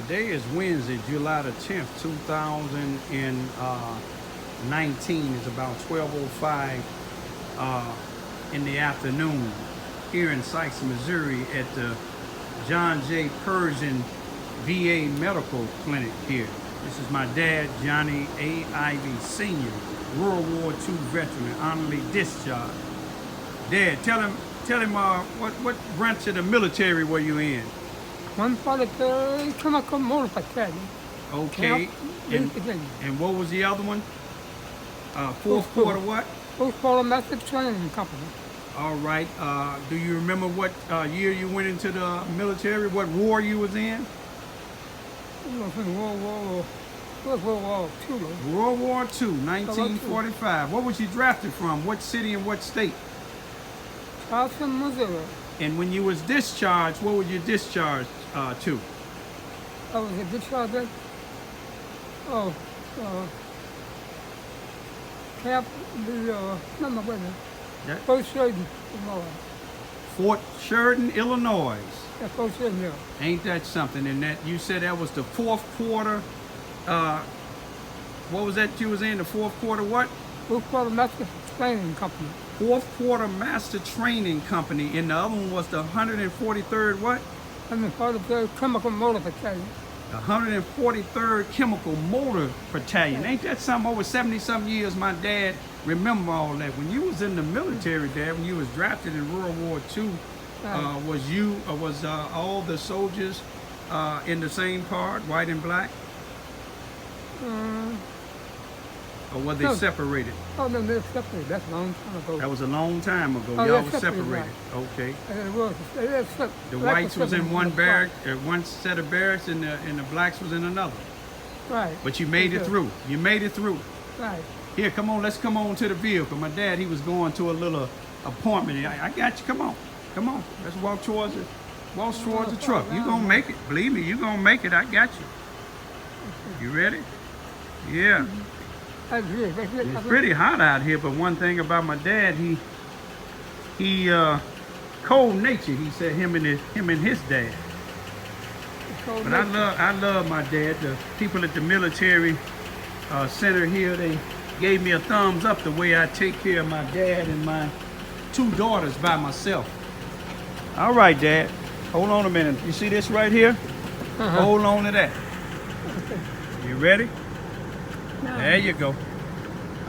Today is Wednesday, July the 10th, 2019. It's about 12:05 in the afternoon here in Sikeston, Missouri at the John J. Pershing VA Medical Clinic here. This is my dad, Johnny A. Ivy Sr., World War II veteran, honorably discharged. Dad, tell him what branch of the military were you in? 143 Chemical Motor Battalion. Okay. And what was the other one? Fourth quarter what? Fourth Quarter Master Training Company. All right. Do you remember what year you went into the military? What war you was in? World War II. World War II, 1945. What was you drafted from? What city and what state? Sikeston, Missouri. And when you was discharged, what were you discharged to? I was discharged at Camp, Fort Sheridan, Illinois. Fort Sheridan, Illinois. Yeah, Fort Sheridan, yeah. Ain't that something? And that you said that was the fourth quarter. What was that you was in? The fourth quarter what? Fourth Quarter Master Training Company. Fourth Quarter Master Training Company. And the other one was the 143rd what? 143rd Chemical Motor Battalion. The 143rd Chemical Motor Battalion. Ain't that something? Over 70-something years, my dad remember all that. When you was in the military, Dad, when you was drafted in World War II, was all the soldiers in the same part, white and black? Or were they separated? Oh, no, they're separated. That's a long time ago. That was a long time ago. Oh, Y'all they're were separated. right. Okay. And it was. The whites was in one barrack, one set of barracks, and the blacks was in another. Right. But you made it through. You made it through. Right. Here, come on. Let's come on to the vehicle. My dad, he was going to a little appointment. I got you. Come on. Come on. Let's walk towards it. Walk towards the truck. You gonna make it. Believe me, you gonna make it. I got you. You ready? Yeah. It's pretty hot out here, but one thing about my dad, he cold nature. He said him and his dad. But I love my dad. The people at the military center here, they gave me a thumbs up the way I take care of my dad and my two daughters by myself. All right, Dad. Hold on a minute. You see this right here? Hold on to that. You ready? There you go.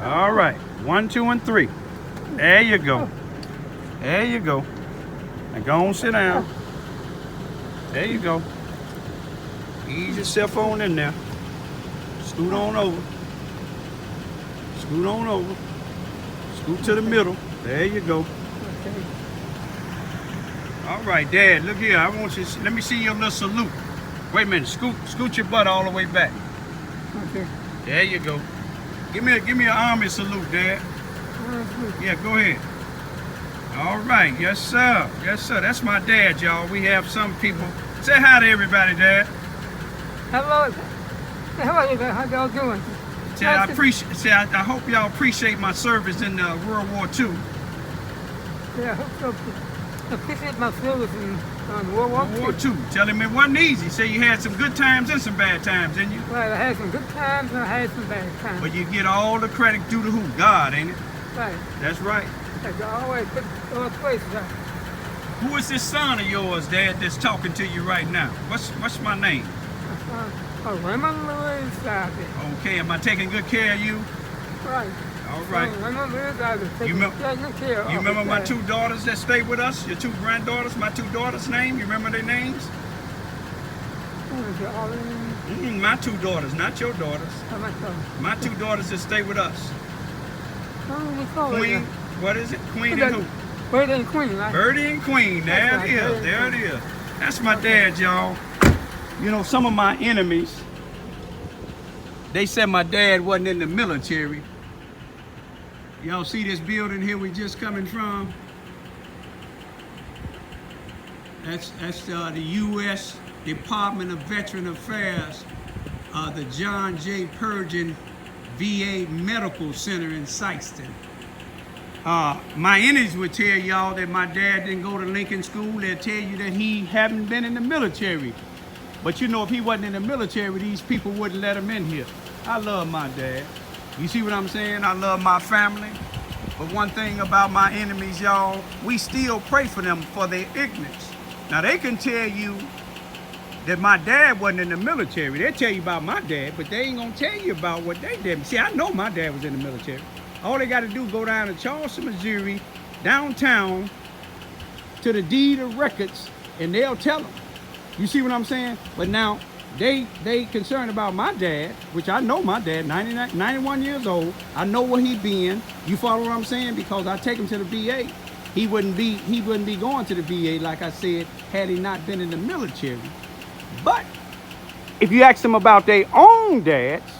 All right. 1, 2, and 3. There you go. There you go. Now go on, sit down. There you go. Ease yourself on in there. Scoot on over. Scoot on over. Scoot to the middle. There you go. All right, Dad, look here. I want you to let me see your little salute. Wait a minute. Scoot your butt all the way back. Okay. There you go. Give me an army salute, Dad. Yeah, go ahead. All right, yes sir, yes sir. That's my dad, y'all. We have some people. Say hi to everybody, Dad. Hello. How y'all doing? Say I hope y'all appreciate my service in World War II. Yeah, I hope so. I appreciate my service in World War II. Tell him it wasn't easy. Say you had some good times and some bad times, didn't you? Right, I had some good times and I had some bad times. But you get all the credit due to who? God, ain't it? Right. That's right. I always put those places right. Who is this son of yours, Dad, that's talking to you right now? What's my name? Raymond Louis Ivy. Okay, am I taking good care of you? Right. All right. Raymond Louis Ivy. You remember my two daughters that stayed with us? Your two granddaughters? My two daughters' name? You remember their names? My two daughters, not your daughters. My two daughters that stay with us. Queen, what is it? Queen and who? Birdie and Queen, right? Birdie and Queen, there it is, there it is. That's my dad, y'all. You know, some of my enemies, they said my dad wasn't in the military. Y'all see this building here we just coming from? That's the U.S. Department of Veteran Affairs, the John J. Pershing VA Medical Center in Sikeston. My enemies would tell y'all that my dad didn't go to Lincoln School. They'll tell you that he haven't been in the military. But you know, if he wasn't in the military, these people wouldn't let him in here. I love my dad. You see what I'm saying? I love my family. But one thing about my enemies, y'all, we still pray for them for their ignorance. Now, they can tell you that my dad wasn't in the military. They'll tell you about my dad, but they ain't gonna tell you about what they did. See, I know my dad was in the military. All they got to do is go down to Charleston, Missouri, downtown, to the deed of records, and they'll tell them. You see what I'm saying? But now, they concerned about my dad, which I know my dad, 91 years old. I know where he been. You follow what I'm saying? Because I take him to the VA. He wouldn't be going to the VA, like I said, had he not been in the military. But if you ask them about their own dads,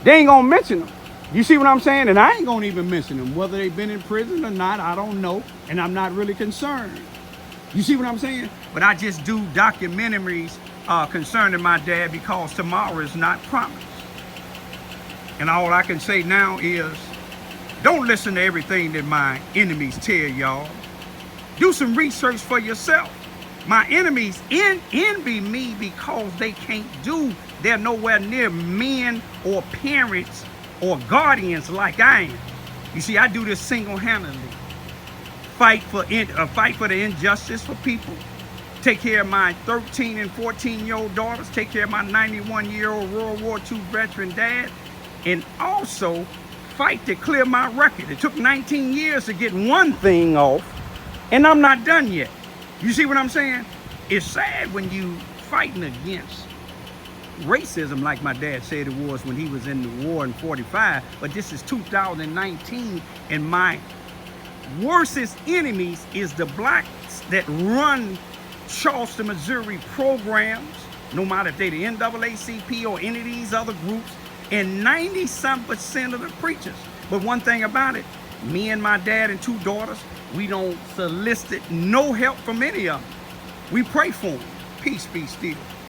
they ain't gonna mention them. You see what I'm saying? And I ain't gonna even mention them. Whether they've been in prison or not, I don't know. And I'm not really concerned. You see what I'm saying? But I just do documentaries concerning my dad because tomorrow is not promised. And all I can say now is, don't listen to everything that my enemies tell y'all. Do some research for yourself. My enemies envy me because they can't do, they're nowhere near men or parents or guardians like I am. You see, I do this single-handedly. Fight for the injustice for people. Take care of my 13 and 14-year-old daughters. Take care of my 91-year-old World War II veteran dad. And also fight to clear my record. It took 19 years to get one thing off, and I'm not done yet. You see what I'm saying? It's sad when you fighting against racism like my dad said it was when he was in the war in 45, but this is 2019, and my worstest enemies is the blacks that run Charleston, Missouri programs, no matter if they the NAACP or any of these other groups, and 90-some% of the preachers. But one thing about it, me and my dad and 2 daughters, we don't solicit no help from any of them. We pray for them. Peace be still.